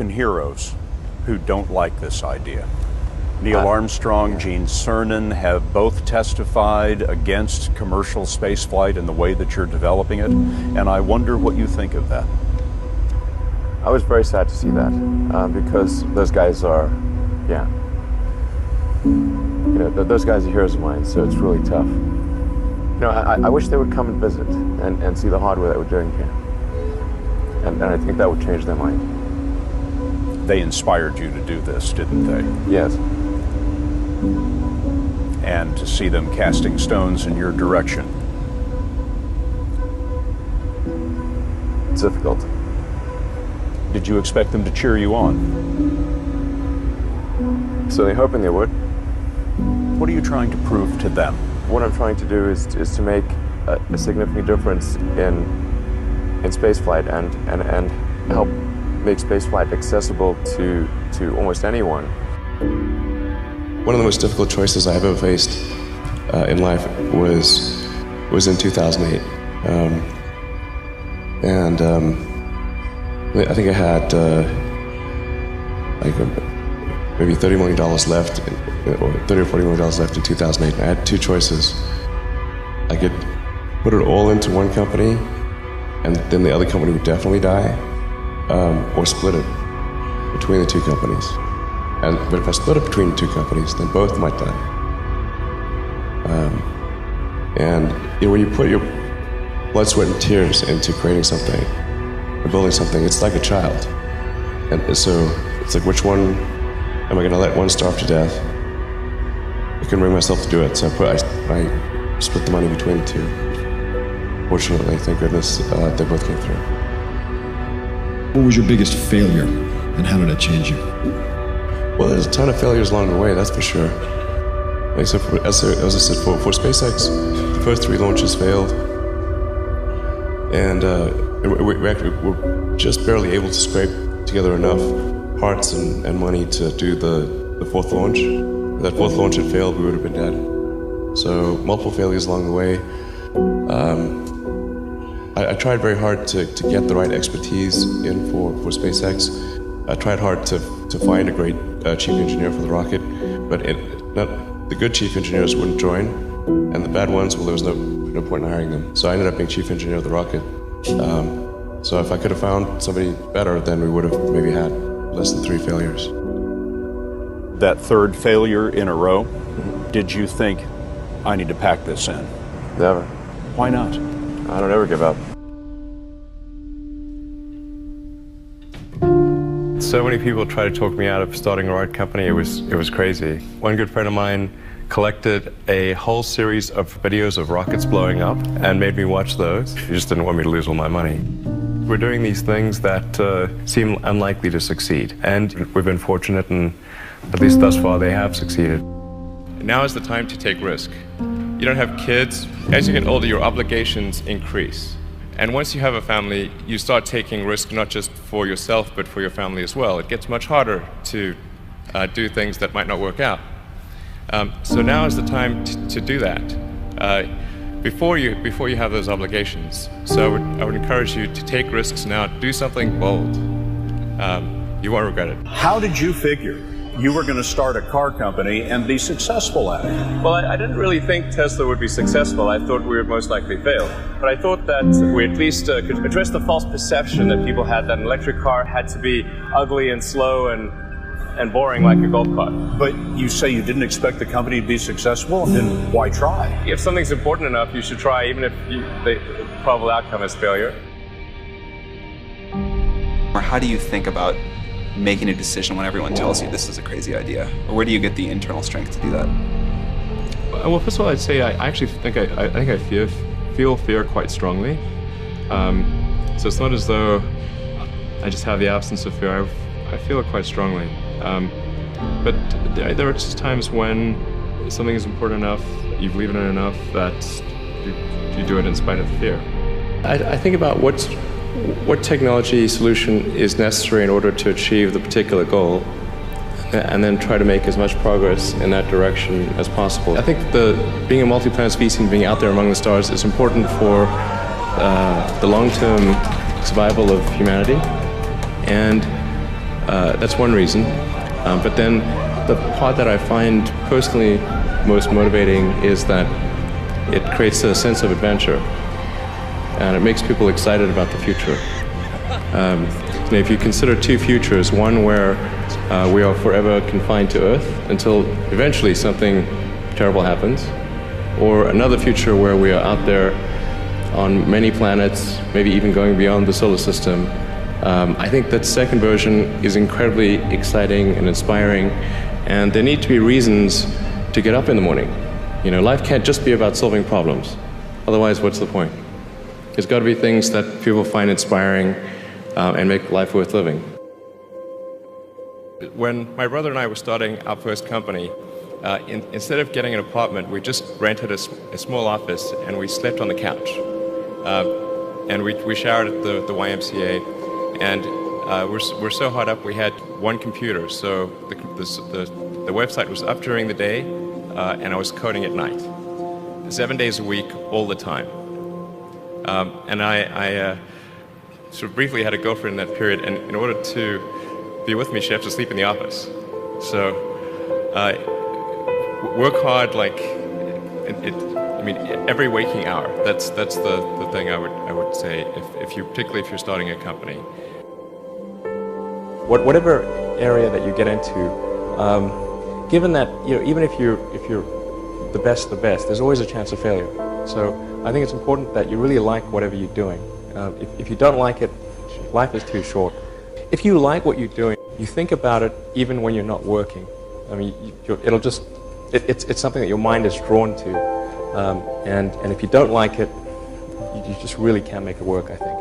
Heroes who don't like this idea. Neil Armstrong, Gene Cernan have both testified against commercial spaceflight and the way that you're developing it, and I wonder what you think of that. I was very sad to see that, because those guys are, those guys are heroes of mine, so it's really tough. I wish they would come and visit and see the hardware that we're doing here. And I think that would change their mind. They inspired you to do this, didn't they? Yes. And to see them casting stones in your direction. It's difficult. Did you expect them to cheer you on? So they're hoping they would. What are you trying to prove to them? What I'm trying to do is to make a significant difference in spaceflight and help make spaceflight accessible to almost anyone. One of the most difficult choices I've ever faced in life was in 2008. I think I had maybe $30 million left, or $30 or $40 million left in 2008. I had two choices. I could put it all into one company, and then the other company would definitely die, or split it between the two companies. But if I split it between the two companies, then both might die. When you put your blood, sweat, and tears into creating something, or building something, it's like a child. And so it's like, which one am I going to let one starve to death? I couldn't bring myself to do it, so I split the money between the two. Fortunately, thank goodness, they both came through. What was your biggest failure, and how did it change you? Well, there's a ton of failures along the way, that's for sure. As I said, for SpaceX, the first 3 launches failed. And we're just barely able to scrape together enough parts and money to do the 4th launch. If that 4th launch had failed, we would have been dead. So multiple failures along the way. I tried very hard to get the right expertise in for SpaceX. I tried hard to find a great chief engineer for the rocket, but the good chief engineers wouldn't join, and the bad ones, well, there was no point in hiring them. So I ended up being chief engineer of the rocket. So if I could have found somebody better, then we would have maybe had less than 3 failures. That 3rd failure in a row, did you think, I need to pack this in? Never. Why not? I don't ever give up. So many people tried to talk me out of starting a rocket company. It was crazy. One good friend of mine collected a whole series of videos of rockets blowing up and made me watch those. He just didn't want me to lose all my money. We're doing these things that seem unlikely to succeed, and we've been fortunate, and at least thus far they have succeeded. Now is the time to take risk. You don't have kids. As you get older, your obligations increase. And once you have a family, you start taking risk not just for yourself, but for your family as well. It gets much harder to do things that might not work out. So now is the time to do that before you have those obligations. So I would encourage you to take risks now. Do something bold. You won't regret it. How did you figure you were going to start a car company and be successful at it? Well, I didn't really think Tesla would be successful. I thought we would most likely fail. But I thought that we at least could address the false perception that people had that an electric car had to be ugly and slow and boring like a golf cart. But you say you didn't expect the company to be successful, then why try? If something's important enough, you should try, even if the probable outcome is failure. Or how do you think about making a decision when everyone tells you this is a crazy idea? Or where do you get the internal strength to do that? Well, first of all, I'd say I actually think I feel fear quite strongly. So it's not as though I just have the absence of fear. I feel it quite strongly. But there are just times when something is important enough, you believe in it enough, that you do it in spite of the fear. I think about what technology solution is necessary in order to achieve the particular goal, and then try to make as much progress in that direction as possible. I think being a multi-planet species and being out there among the stars is important for the long-term survival of humanity, and That's one reason. But then the part that I find personally most motivating is that it creates a sense of adventure, and it makes people excited about the future. If you consider two futures, one where we are forever confined to Earth until eventually something terrible happens, or another future where we are out there on many planets, maybe even going beyond the solar system, I think that second version is incredibly exciting and inspiring, and there need to be reasons to get up in the morning. You know, life can't just be about solving problems. Otherwise, what's the point? There's got to be things that people find inspiring and make life worth living. When my brother and I were starting our first company, instead of getting an apartment, we just rented a small office and we slept on the couch. And we showered at the YMCA, and we're so hot up we had one computer, so the website was up during the day, and I was coding at night, 7 days a week, all the time. And I sort of briefly had a girlfriend in that period, and in order to be with me, she had to sleep in the office. So work hard, like I mean, every waking hour. That's the thing I would say, particularly if you're starting a company. Whatever area that you get into, given that even if you're the best, there's always a chance of failure. So I think it's important that you really like whatever you're doing. If you don't like it, life is too short. If you like what you're doing, you think about it even when you're not working. I mean, it's something that your mind is drawn to. And if you don't like it, you just really can't make it work, I think.